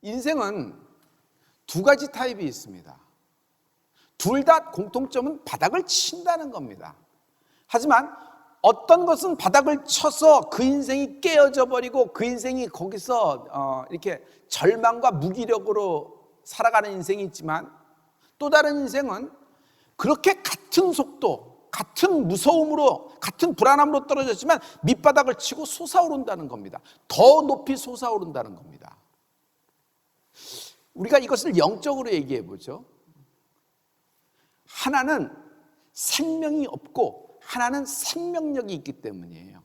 인생은 두 가지 타입이 있습니다. 둘 다 공통점은 바닥을 친다는 겁니다. 하지만 어떤 것은 바닥을 쳐서 그 인생이 깨어져 버리고 그 인생이 거기서 이렇게 절망과 무기력으로 살아가는 인생이 있지만, 또 다른 인생은 그렇게 같은 속도, 같은 무서움으로, 같은 불안함으로 떨어졌지만 밑바닥을 치고 솟아오른다는 겁니다. 더 높이 솟아오른다는 겁니다. 우리가 이것을 영적으로 얘기해 보죠. 하나는 생명이 없고 하나는 생명력이 있기 때문이에요.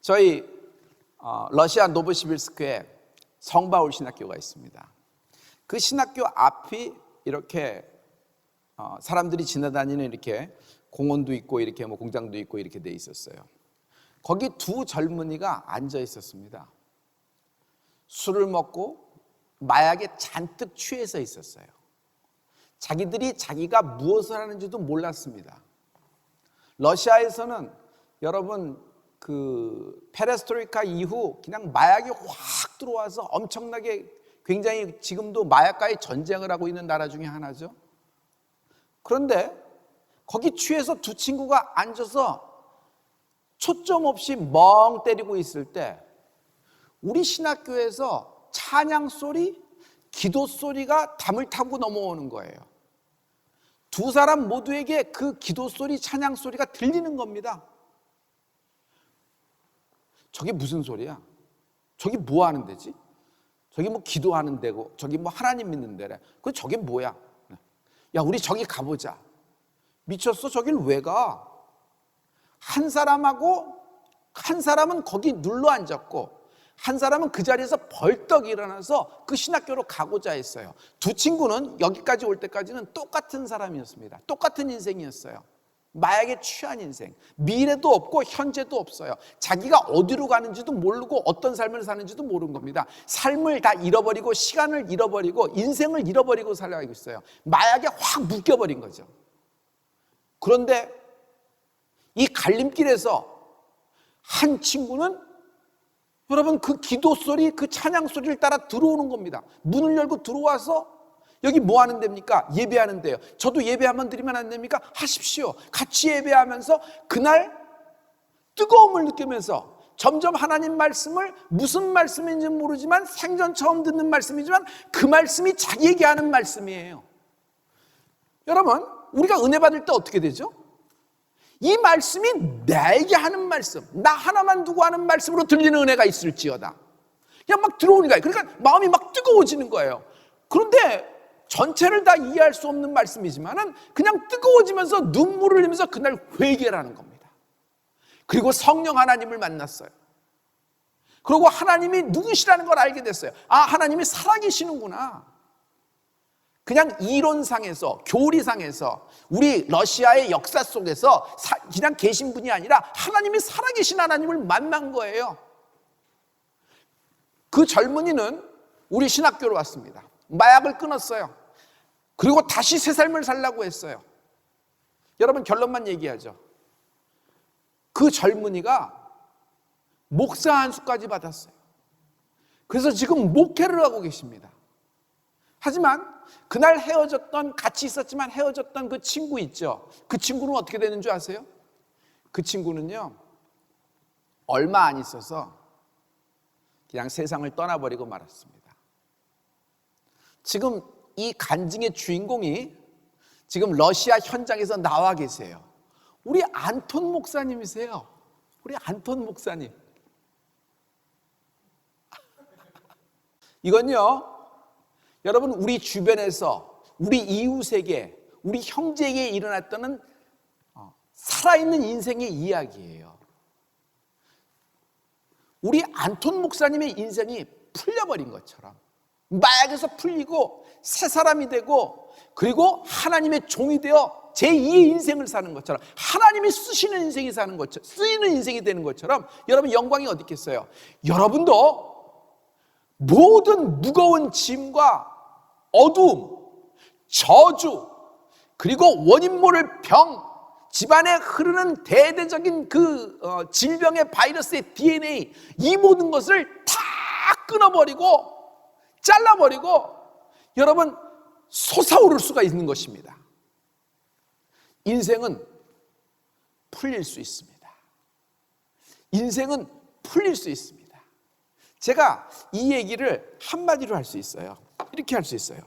저희 러시아 노브시빌스크에 성바울 신학교가 있습니다. 그 신학교 앞이 이렇게 사람들이 지나다니는 이렇게 공원도 있고 이렇게 뭐 공장도 있고 이렇게 돼 있었어요. 거기 두 젊은이가 앉아 있었습니다. 술을 먹고 마약에 잔뜩 취해서 있었어요. 자기들이 자기가 무엇을 하는지도 몰랐습니다. 러시아에서는 여러분 그 페레스트로이카 이후 그냥 마약이 확 들어와서 엄청나게 굉장히 지금도 마약과의 전쟁을 하고 있는 나라 중에 하나죠. 그런데 거기 취해서 두 친구가 앉아서 초점 없이 멍 때리고 있을 때 우리 신학교에서 찬양 소리, 기도 소리가 담을 타고 넘어오는 거예요. 두 사람 모두에게 그 기도 소리, 찬양 소리가 들리는 겁니다. 저게 무슨 소리야? 저기 뭐 하는 데지? 저기 뭐 기도하는 데고, 저기 뭐 하나님 믿는 데래. 그 저게 뭐야? 야, 우리 저기 가보자. 미쳤어? 저길 왜 가? 한 사람하고 한 사람은 거기 눌러 앉았고 한 사람은 그 자리에서 벌떡 일어나서 그 신학교로 가고자 했어요. 두 친구는 여기까지 올 때까지는 똑같은 사람이었습니다. 똑같은 인생이었어요. 마약에 취한 인생, 미래도 없고 현재도 없어요. 자기가 어디로 가는지도 모르고 어떤 삶을 사는지도 모르는 겁니다. 삶을 다 잃어버리고 시간을 잃어버리고 인생을 잃어버리고 살아가고 있어요. 마약에 확 묶여버린 거죠. 그런데 이 갈림길에서 한 친구는 여러분 그 기도 소리, 그 찬양 소리를 따라 들어오는 겁니다. 문을 열고 들어와서 여기 뭐 하는 데입니까? 예배하는 데요. 저도 예배 한번 드리면 안 됩니까? 하십시오. 같이 예배하면서 그날 뜨거움을 느끼면서 점점 하나님 말씀을 무슨 말씀인지 모르지만 생전 처음 듣는 말씀이지만 그 말씀이 자기에게 하는 말씀이에요. 여러분, 우리가 은혜 받을 때 어떻게 되죠? 이 말씀이 나에게 하는 말씀, 나 하나만 두고 하는 말씀으로 들리는 은혜가 있을지어다. 그냥 막 들어오니까 그러니까 마음이 막 뜨거워지는 거예요. 그런데 전체를 다 이해할 수 없는 말씀이지만은 그냥 뜨거워지면서 눈물을 흘리면서 그날 회개를 하는 겁니다. 그리고 성령 하나님을 만났어요. 그리고 하나님이 누구시라는 걸 알게 됐어요. 아, 하나님이 살아계시는구나. 그냥 이론상에서, 교리상에서, 우리 러시아의 역사 속에서 그냥 계신 분이 아니라 하나님이 살아계신 하나님을 만난 거예요. 그 젊은이는 우리 신학교로 왔습니다. 마약을 끊었어요. 그리고 다시 새 삶을 살려고 했어요. 여러분, 결론만 얘기하죠. 그 젊은이가 목사 안수까지 받았어요. 그래서 지금 목회를 하고 계십니다. 하지만 그날 헤어졌던, 같이 있었지만 헤어졌던 그 친구 있죠. 그 친구는 어떻게 되는 줄 아세요? 그 친구는요, 얼마 안 있어서 그냥 세상을 떠나버리고 말았습니다. 지금 이 간증의 주인공이 지금 러시아 현장에서 나와 계세요. 우리 안톤 목사님이세요. 우리 안톤 목사님. 이건요, 여러분, 우리 주변에서 우리 이웃에게, 우리 형제에게 일어났던 살아있는 인생의 이야기예요. 우리 안톤 목사님의 인생이 풀려버린 것처럼, 마약에서 풀리고 새 사람이 되고, 그리고 하나님의 종이 되어 제2의 인생을 사는 것처럼, 하나님이 쓰시는 인생이 사는 것처럼, 쓰이는 인생이 되는 것처럼, 여러분, 영광이 어디 있겠어요? 여러분도 모든 무거운 짐과 어두움, 저주, 그리고 원인 모를 병, 집안에 흐르는 대대적인 질병의 바이러스의 DNA, 이 모든 것을 다 끊어버리고 잘라버리고 여러분 솟아오를 수가 있는 것입니다. 인생은 풀릴 수 있습니다. 인생은 풀릴 수 있습니다. 제가 이 얘기를 한마디로 할 수 있어요. 이렇게 할 수 있어요.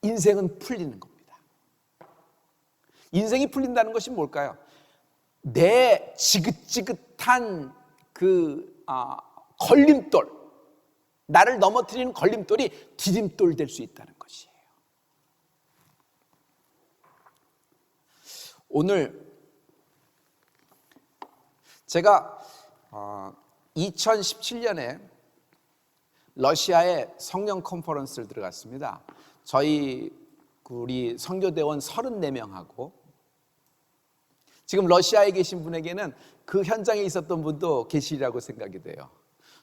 인생은 풀리는 겁니다. 인생이 풀린다는 것이 뭘까요? 내 지긋지긋한 걸림돌, 나를 넘어뜨리는 걸림돌이 디딤돌 될 수 있다는 것이에요. 오늘 제가 2017년에 러시아에 성령 컨퍼런스를 들어갔습니다. 우리 선교대원 34명하고 지금 러시아에 계신 분에게는 그 현장에 있었던 분도 계시리라고 생각이 돼요.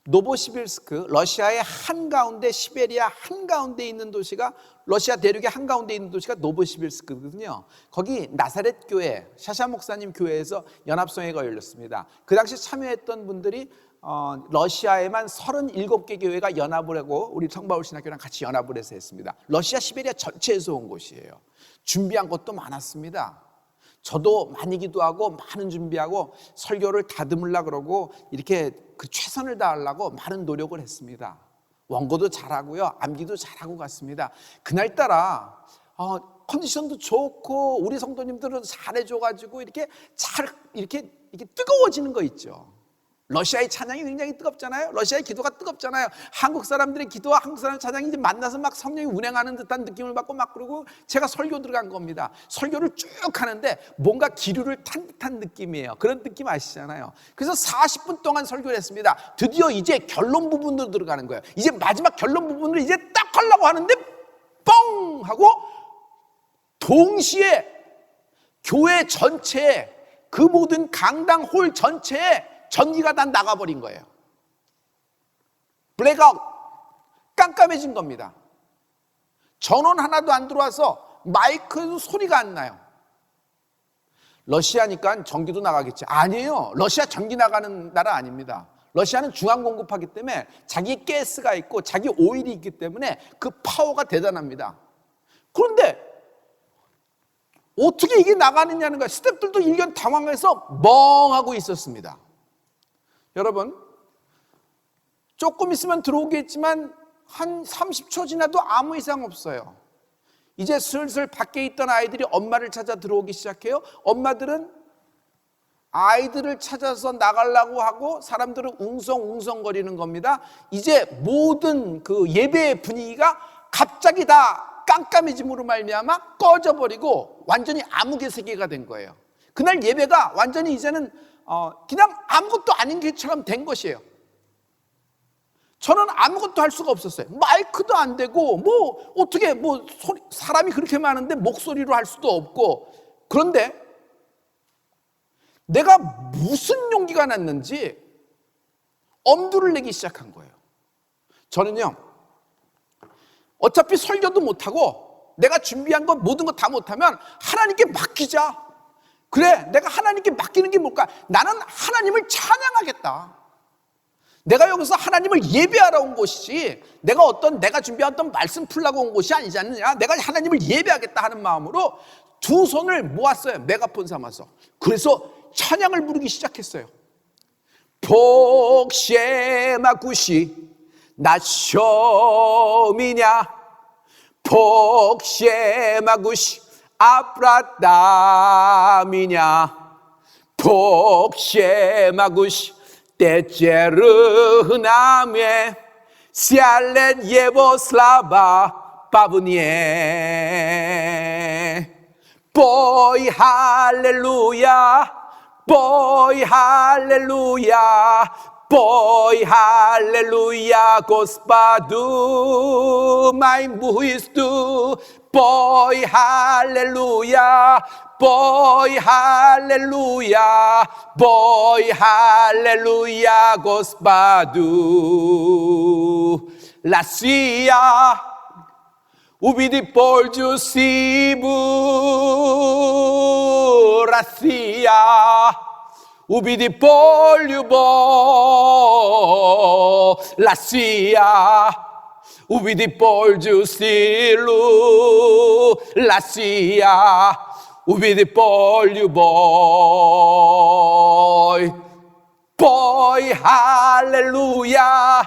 노보시빌스크, 러시아의 한가운데, 시베리아 한가운데 있는 도시가, 러시아 대륙의 한가운데 있는 도시가 노보시빌스크거든요. 거기 나사렛 교회, 샤샤 목사님 교회에서 연합성회가 열렸습니다. 그 당시 참여했던 분들이 러시아에만 37개 교회가 연합을 하고 우리 성바울 신학교랑 같이 연합을 해서 했습니다. 러시아 시베리아 전체에서 온 곳이에요. 준비한 것도 많았습니다. 저도 많이 기도하고 많은 준비하고 설교를 다듬으려고 그러고 이렇게 최선을 다하려고 많은 노력을 했습니다. 원고도 잘하고요, 암기도 잘하고 갔습니다. 그날따라 컨디션도 좋고 우리 성도님들은 잘해줘가지고 이렇게 뜨거워지는 거 있죠. 러시아의 찬양이 굉장히 뜨겁잖아요. 러시아의 기도가 뜨겁잖아요. 한국 사람들의 기도와 한국 사람의 찬양이 이제 만나서 막 성령이 운행하는 듯한 느낌을 받고 막 그러고 제가 설교 들어간 겁니다. 설교를 쭉 하는데 뭔가 기류를 탄 듯한 느낌이에요. 그런 느낌 아시잖아요. 그래서 40분 동안 설교를 했습니다. 드디어 이제 결론 부분으로 들어가는 거예요. 이제 마지막 결론 부분을 이제 딱 하려고 하는데 뻥 하고 동시에 교회 전체에, 그 모든 강당 홀 전체에 전기가 다 나가버린 거예요. 블랙아웃, 깜깜해진 겁니다. 전원 하나도 안 들어와서 마이크에도 소리가 안 나요. 러시아니까 전기도 나가겠지. 아니에요. 러시아 전기 나가는 나라 아닙니다. 러시아는 중앙 공급하기 때문에 자기 가스가 있고 자기 오일이 있기 때문에 그 파워가 대단합니다. 그런데 어떻게 이게 나가느냐는 거예요. 스태프들도 일견 당황해서 멍하고 있었습니다. 여러분, 조금 있으면 들어오겠지만 한 30초 지나도 아무 이상 없어요. 이제 슬슬 밖에 있던 아이들이 엄마를 찾아 들어오기 시작해요. 엄마들은 아이들을 찾아서 나가려고 하고 사람들은 웅성웅성거리는 겁니다. 이제 모든 그 예배의 분위기가 갑자기 다 깜깜해짐으로 말미암아 꺼져버리고 완전히 암흑의 세계가 된 거예요. 그날 예배가 완전히 이제는 그냥 아무것도 아닌 것처럼 된 것이에요. 저는 아무것도 할 수가 없었어요. 마이크도 안 되고 어떻게 사람이 그렇게 많은데 목소리로 할 수도 없고. 그런데 내가 무슨 용기가 났는지 엄두를 내기 시작한 거예요. 저는요, 어차피 설교도 못하고 내가 준비한 것 모든 거 다 못하면 하나님께 맡기자. 그래, 내가 하나님께 맡기는 게 뭘까? 나는 하나님을 찬양하겠다. 내가 여기서 하나님을 예배하러 온 곳이지 내가 준비한 어떤 말씀 풀라고 온 곳이 아니지 않느냐. 내가 하나님을 예배하겠다 하는 마음으로 두 손을 모았어요. 메가폰 삼아서. 그래서 찬양을 부르기 시작했어요. 복셰마구시 나쇼미냐 복셰마구시 아브라담이냐 복셰마구시 때제르흐나메 시알렛 예보슬라바 바브니에 보이 할렐루야 보이 할렐루야 보이 할렐루야 고스파두 마이 무히스두 보이 할렐루야 보이 할렐루야 보이 할렐루야 고스파두 라시아 우비디 볼주시브 라시아 우비디 볼유보 라시아 우비디 볼주실루 라시아 우비디 볼유보이 보이 할렐루야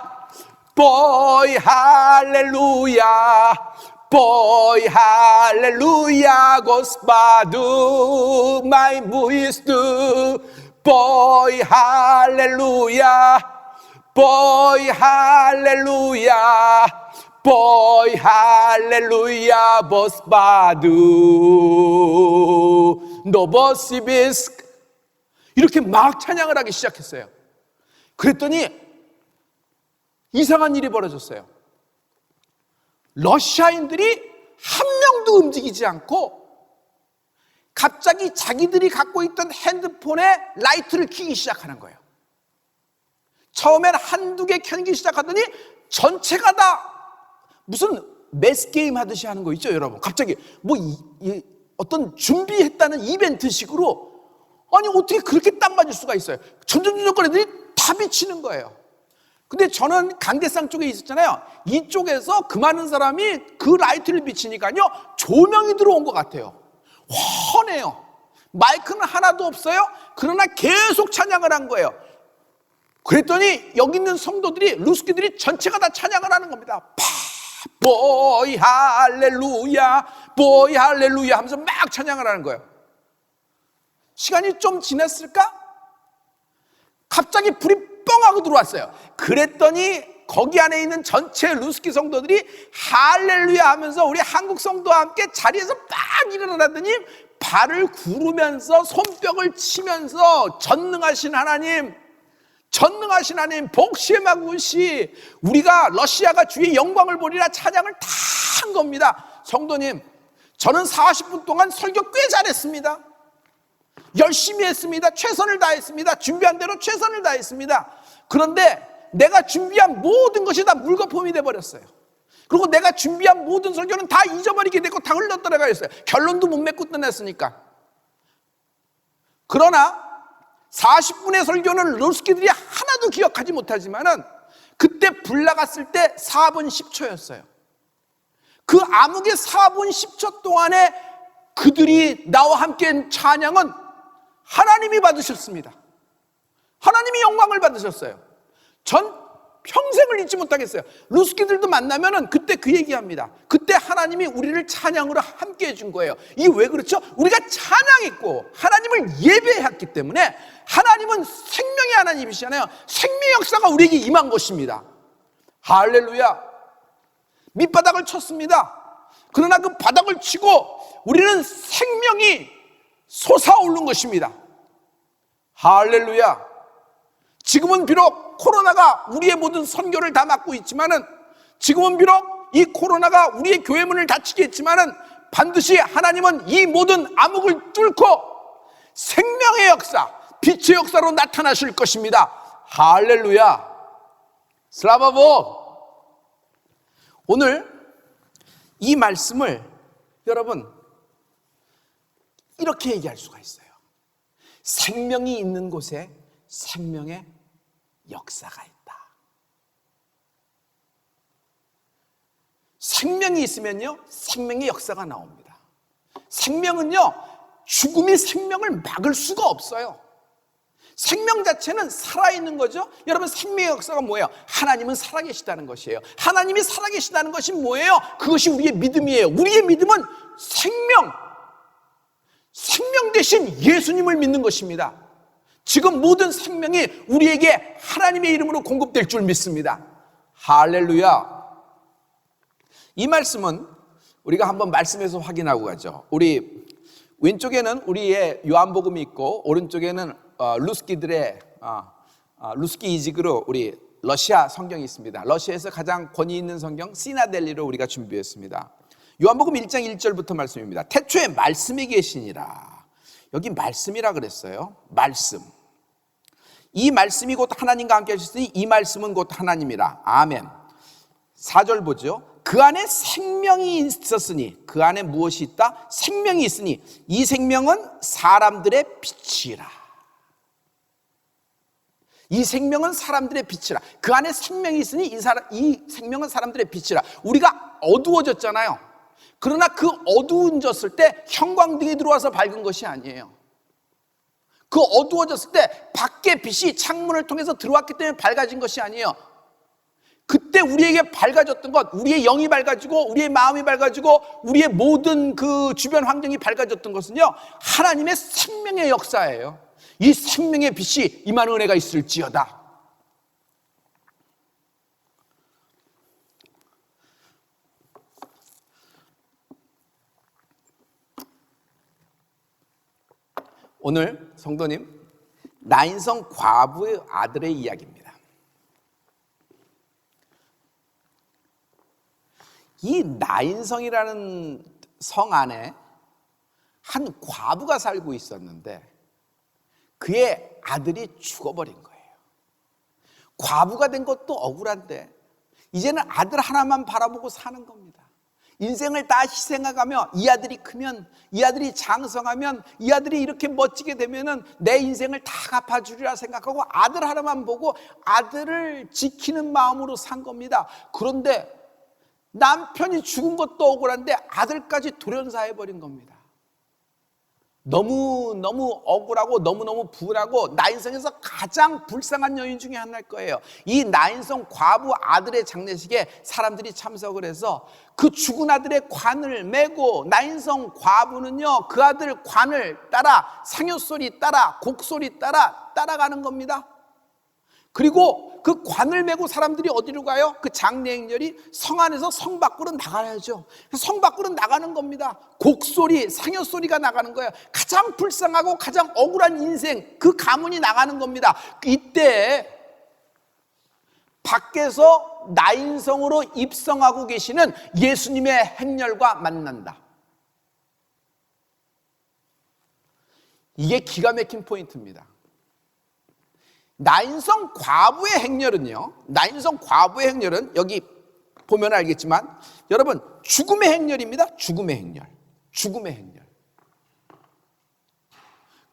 보이 할렐루야 Boy, hallelujah, Gospodu, my muistu. Boy, hallelujah, boy, hallelujah, boy, hallelujah, Gospodu. 노보시비스크. 이렇게 막 찬양을 하기 시작했어요. 그랬더니 이상한 일이 벌어졌어요. 러시아인들이 한 명도 움직이지 않고 갑자기 자기들이 갖고 있던 핸드폰에 라이트를 켜기 시작하는 거예요. 처음엔 한두 개 켜기 시작하더니 전체가 다 무슨 매스게임 하듯이 하는 거 있죠, 여러분. 갑자기 뭐 어떤 준비했다는 이벤트식으로, 아니 어떻게 그렇게 딱 맞을 수가 있어요. 전전전전거리들이 다 비치는 거예요. 근데 저는 강대상 쪽에 있었잖아요. 이쪽에서 그 많은 사람이 그 라이트를 비치니까요, 조명이 들어온 것 같아요. 훤해요. 마이크는 하나도 없어요. 그러나 계속 찬양을 한 거예요. 그랬더니 여기 있는 성도들이, 루스키들이 전체가 다 찬양을 하는 겁니다. 보이 할렐루야 보이 할렐루야 하면서 막 찬양을 하는 거예요. 시간이 좀 지났을까? 갑자기 불이 뻥 하고 들어왔어요. 그랬더니 거기 안에 있는 전체 루스키 성도들이 할렐루야 하면서 우리 한국 성도와 함께 자리에서 막 일어나더니 발을 구르면서 손뼉을 치면서 전능하신 하나님, 전능하신 하나님, 복시마구시, 우리가 러시아가 주의 영광을 보리라 찬양을 다 한 겁니다. 성도님, 저는 40분 동안 설교 꽤 잘했습니다. 열심히 했습니다. 최선을 다했습니다. 준비한 대로 최선을 다했습니다. 그런데 내가 준비한 모든 것이 다 물거품이 돼버렸어요. 그리고 내가 준비한 모든 설교는 다 잊어버리게 되고 다 흘러들어가 있어요. 결론도 못 맺고 끝냈으니까. 그러나 40분의 설교는 루스키들이 하나도 기억하지 못하지만은 그때 불 나갔을 때 4분 10초였어요. 그 암흑의 4분 10초 동안에 그들이 나와 함께 한 찬양은 하나님이 받으셨습니다. 하나님이 영광을 받으셨어요. 전 평생을 잊지 못하겠어요. 루스키들도 만나면은 그때 그 얘기합니다. 그때 하나님이 우리를 찬양으로 함께 해준 거예요. 이게 왜 그렇죠? 우리가 찬양했고 하나님을 예배했기 때문에, 하나님은 생명의 하나님이시잖아요. 생명 역사가 우리에게 임한 것입니다. 할렐루야. 밑바닥을 쳤습니다. 그러나 그 바닥을 치고 우리는 생명이 솟아오른 것입니다. 할렐루야. 지금은 비록 코로나가 우리의 모든 선교를 다 막고 있지만은, 지금은 비록 이 코로나가 우리의 교회 문을 닫히게 했지만은, 반드시 하나님은 이 모든 암흑을 뚫고 생명의 역사, 빛의 역사로 나타나실 것입니다. 할렐루야. 슬라바보. 오늘 이 말씀을 여러분 이렇게 얘기할 수가 있어요. 생명이 있는 곳에 생명의 역사가 있다. 생명이 있으면요, 생명의 역사가 나옵니다. 생명은요, 죽음이 생명을 막을 수가 없어요. 생명 자체는 살아있는 거죠. 여러분, 생명의 역사가 뭐예요? 하나님은 살아계시다는 것이에요. 하나님이 살아계시다는 것이 뭐예요? 그것이 우리의 믿음이에요. 우리의 믿음은 생명 대신 예수님을 믿는 것입니다. 지금 모든 생명이 우리에게 하나님의 이름으로 공급될 줄 믿습니다. 할렐루야. 이 말씀은 우리가 한번 말씀에서 확인하고 가죠. 우리 왼쪽에는 우리의 요한복음이 있고, 오른쪽에는 루스키들의 루스키 이직으로 우리 러시아 성경이 있습니다. 러시아에서 가장 권위 있는 성경 시나델리로 우리가 준비했습니다. 요한복음 1장 1절부터 말씀입니다. 태초에 말씀이 계시니라. 여기 말씀이라 그랬어요. 말씀. 이 말씀이 곧 하나님과 함께 하셨으니 이 말씀은 곧 하나님이라. 아멘. 4절 보죠. 그 안에 생명이 있었으니, 그 안에 무엇이 있다? 생명이 있으니 이 생명은 사람들의 빛이라. 이 생명은 사람들의 빛이라. 그 안에 생명이 있으니 이 생명은 사람들의 빛이라. 우리가 어두워졌잖아요. 그러나 그 어두워졌을 때 형광등이 들어와서 밝은 것이 아니에요. 그 어두워졌을 때 밖에 빛이 창문을 통해서 들어왔기 때문에 밝아진 것이 아니에요. 그때 우리에게 밝아졌던 것, 우리의 영이 밝아지고 우리의 마음이 밝아지고 우리의 모든 그 주변 환경이 밝아졌던 것은요, 하나님의 생명의 역사예요. 이 생명의 빛이 임하는 은혜가 있을지어다. 오늘 성도님, 나인성 과부의 아들의 이야기입니다. 이 나인성이라는 성 안에 한 과부가 살고 있었는데 그의 아들이 죽어버린 거예요. 과부가 된 것도 억울한데 이제는 아들 하나만 바라보고 사는 겁니다. 인생을 다 희생해가며 이 아들이 크면, 이 아들이 장성하면, 이 아들이 이렇게 멋지게 되면은 내 인생을 다 갚아주리라 생각하고 아들 하나만 보고 아들을 지키는 마음으로 산 겁니다. 그런데 남편이 죽은 것도 억울한데 아들까지 돌연사해버린 겁니다. 너무너무 억울하고 너무너무 분하고 나인성에서 가장 불쌍한 여인 중에 하나일 거예요. 이 나인성 과부 아들의 장례식에 사람들이 참석을 해서 그 죽은 아들의 관을 메고 나인성 과부는요, 그 아들 관을 따라 상여소리 따라 곡소리 따라가는 겁니다. 그리고 그 관을 메고 사람들이 어디로 가요? 그 장례 행렬이 성 안에서 성 밖으로 나가야죠. 성 밖으로 나가는 겁니다. 곡소리, 상여소리가 나가는 거예요. 가장 불쌍하고 가장 억울한 인생, 그 가문이 나가는 겁니다. 이때 밖에서 나인성으로 입성하고 계시는 예수님의 행렬과 만난다. 이게 기가 막힌 포인트입니다. 나인성 과부의 행렬은요, 나인성 과부의 행렬은 여기 보면 알겠지만 여러분, 죽음의 행렬입니다. 죽음의 행렬, 죽음의 행렬.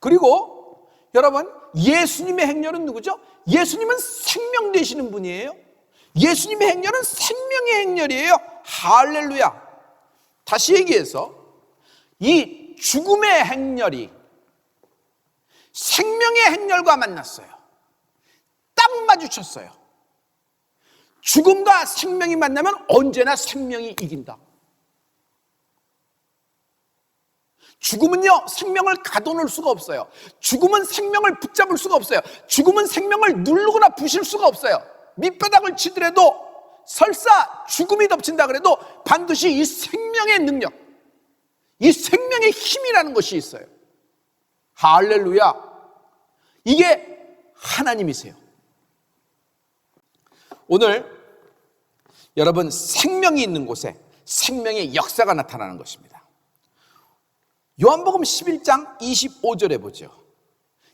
그리고 여러분, 예수님의 행렬은 누구죠? 예수님은 생명 되시는 분이에요. 예수님의 행렬은 생명의 행렬이에요. 할렐루야. 다시 얘기해서 이 죽음의 행렬이 생명의 행렬과 만났어요. 딱 마주쳤어요. 죽음과 생명이 만나면 언제나 생명이 이긴다. 죽음은요, 생명을 가둬놓을 수가 없어요. 죽음은 생명을 붙잡을 수가 없어요. 죽음은 생명을 누르거나 부실 수가 없어요. 밑바닥을 치더라도 설사 죽음이 덮친다 그래도 반드시 이 생명의 능력, 이 생명의 힘이라는 것이 있어요. 할렐루야. 이게 하나님이세요. 오늘 여러분, 생명이 있는 곳에 생명의 역사가 나타나는 것입니다. 요한복음 11장 25절에 보죠.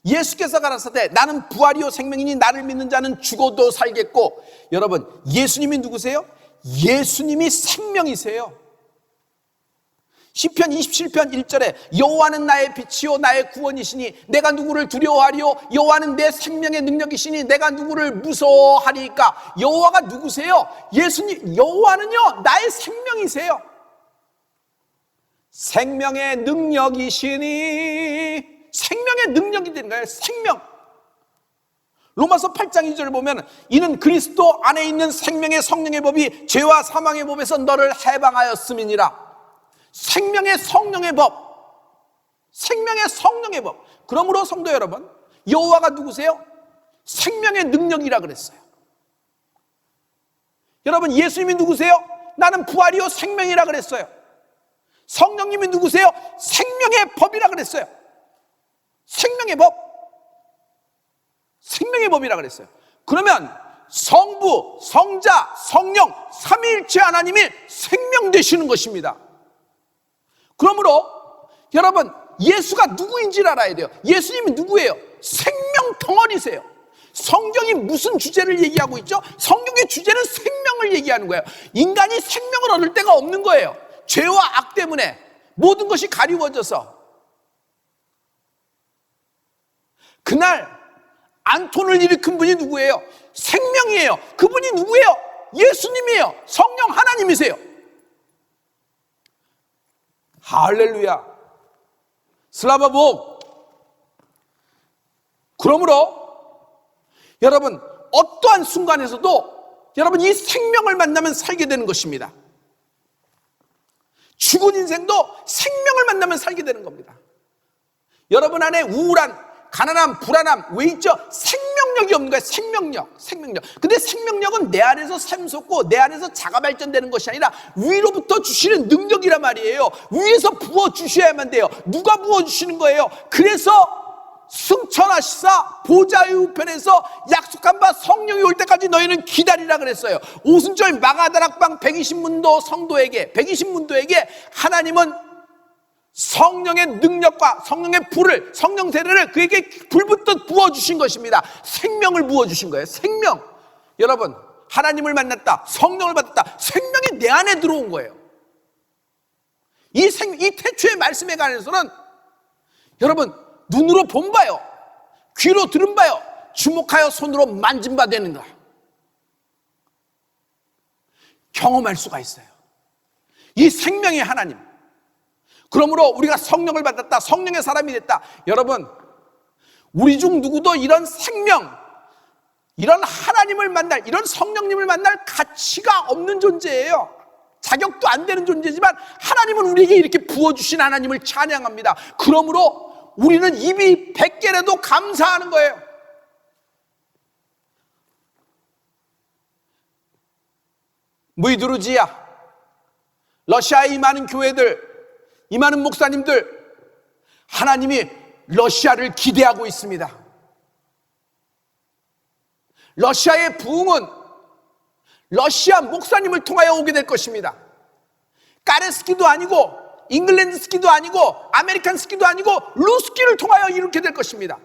예수께서 가라사대 나는 부활이요 생명이니 나를 믿는 자는 죽어도 살겠고. 여러분, 예수님이 누구세요? 예수님이 생명이세요. 시편 27편 1절에 여호와는 나의 빛이요 나의 구원이시니 내가 누구를 두려워하리요? 여호와는 내 생명의 능력이시니 내가 누구를 무서워하리까? 여호와가 누구세요? 예수님, 여호와는요 나의 생명이세요. 생명의 능력이시니, 생명의 능력이 되는 거예요. 생명. 로마서 8장 2절을 보면 이는 그리스도 안에 있는 생명의 성령의 법이 죄와 사망의 법에서 너를 해방하였음이니라. 생명의 성령의 법, 생명의 성령의 법. 그러므로 성도 여러분, 여호와가 누구세요? 생명의 능력이라 그랬어요. 여러분, 예수님이 누구세요? 나는 부활이요 생명이라 그랬어요. 성령님이 누구세요? 생명의 법이라 그랬어요. 생명의 법, 생명의 법이라 그랬어요. 그러면 성부, 성자, 성령 삼위일체 하나님이 생명 되시는 것입니다. 그러므로 여러분, 예수가 누구인지를 알아야 돼요. 예수님이 누구예요? 생명 덩어리세요. 성경이 무슨 주제를 얘기하고 있죠? 성경의 주제는 생명을 얘기하는 거예요. 인간이 생명을 얻을 데가 없는 거예요. 죄와 악 때문에 모든 것이 가리워져서. 그날 안톤을 일으킨 분이 누구예요? 생명이에요. 그분이 누구예요? 예수님이에요. 성령 하나님이세요. 할렐루야. 슬라바복. 그러므로 여러분, 어떠한 순간에서도 여러분 이 생명을 만나면 살게 되는 것입니다. 죽은 인생도 생명을 만나면 살게 되는 겁니다. 여러분 안에 우울한, 가난함, 불안함 왜 있죠? 생명력이 없는 거예요. 생명력. 근데 생명력은 내 안에서 샘솟고 내 안에서 자가 발전되는 것이 아니라 위로부터 주시는 능력이란 말이에요. 위에서 부어주셔야만 돼요. 누가 부어주시는 거예요? 그래서 승천하시사 보좌의 우편에서 약속한 바 성령이 올 때까지 너희는 기다리라 그랬어요. 오순절 마가다락방 120문도 성도에게, 120문도에게 하나님은 성령의 능력과 성령의 불을, 성령 세례를 그에게 불붙듯 부어주신 것입니다. 생명을 부어주신 거예요. 생명. 여러분, 하나님을 만났다, 성령을 받았다, 생명이 내 안에 들어온 거예요. 이 태초의 말씀에 관해서는 여러분 눈으로 본 바요, 귀로 들은 바요, 주목하여 손으로 만진 바 되는가, 경험할 수가 있어요. 이 생명의 하나님. 그러므로 우리가 성령을 받았다, 성령의 사람이 됐다. 여러분, 우리 중 누구도 이런 생명, 이런 하나님을 만날, 이런 성령님을 만날 가치가 없는 존재예요. 자격도 안 되는 존재지만 하나님은 우리에게 이렇게 부어주신 하나님을 찬양합니다. 그러므로 우리는 입이 100개라도 감사하는 거예요. 무이두르지야, 러시아에 이 많은 교회들, 이 많은 목사님들, 하나님이 러시아를 기대하고 있습니다. 러시아의 부흥은 러시아 목사님을 통하여 오게 될 것입니다. 까레스키도 아니고 잉글랜드 스키도 아니고 아메리칸 스키도 아니고 루스키를 통하여 이렇게 될 것입니다.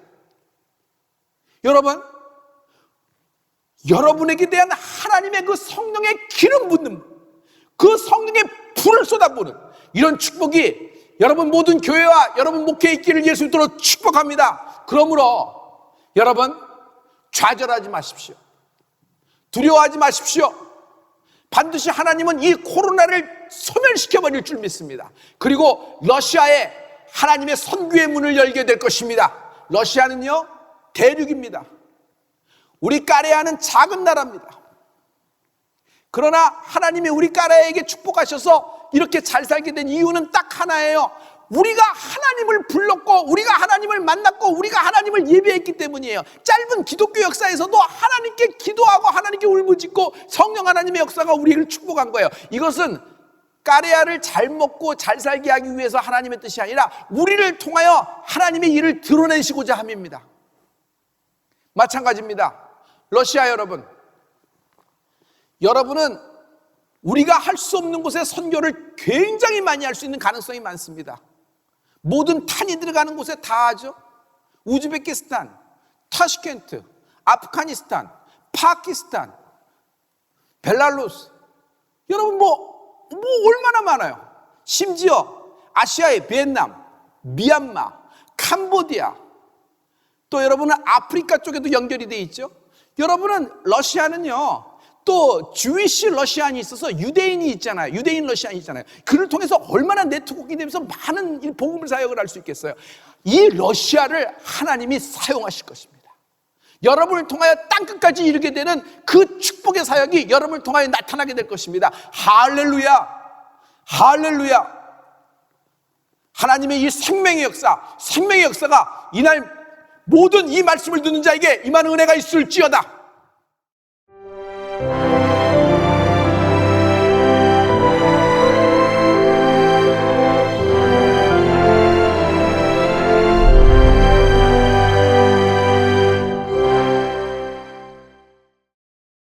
여러분, 여러분에게 대한 하나님의 그 성령의 기름 붓는, 그 성령의 불을 쏟아부는 이런 축복이 여러분 모든 교회와 여러분 목회에 있기를 예수 이름으로 축복합니다. 그러므로 여러분 좌절하지 마십시오. 두려워하지 마십시오. 반드시 하나님은 이 코로나를 소멸시켜버릴 줄 믿습니다. 그리고 러시아에 하나님의 선교의 문을 열게 될 것입니다. 러시아는요, 대륙입니다. 우리 까레아는 작은 나라입니다. 그러나 하나님이 우리 까레아에게 축복하셔서 이렇게 잘 살게 된 이유는 딱 하나예요. 우리가 하나님을 불렀고 우리가 하나님을 만났고 우리가 하나님을 예배했기 때문이에요. 짧은 기독교 역사에서도 하나님께 기도하고 하나님께 울부짖고 성령 하나님의 역사가 우리를 축복한 거예요. 이것은 까레아를 잘 먹고 잘 살게 하기 위해서 하나님의 뜻이 아니라 우리를 통하여 하나님의 일을 드러내시고자 함입니다. 마찬가지입니다. 러시아 여러분, 여러분은 우리가 할 수 없는 곳에 선교를 굉장히 많이 할 수 있는 가능성이 많습니다. 모든 탄이 들어가는 곳에 다 하죠. 우즈베키스탄, 타슈켄트, 아프가니스탄, 파키스탄, 벨라루스, 여러분 뭐 얼마나 많아요. 심지어 아시아의 베트남, 미얀마, 캄보디아, 또 여러분은 아프리카 쪽에도 연결이 돼 있죠. 여러분은 러시아는요, 또 주위시 러시안이 있어서 유대인이 있잖아요. 유대인 러시안이 있잖아요. 그를 통해서 얼마나 네트워킹이 되면서 많은 복음을 사역을 할 수 있겠어요. 이 러시아를 하나님이 사용하실 것입니다. 여러분을 통하여 땅끝까지 이르게 되는 그 축복의 사역이 여러분을 통하여 나타나게 될 것입니다. 할렐루야, 할렐루야. 하나님의 이 생명의 역사가 이날 모든 이 말씀을 듣는 자에게 임하는 은혜가 있을지어다.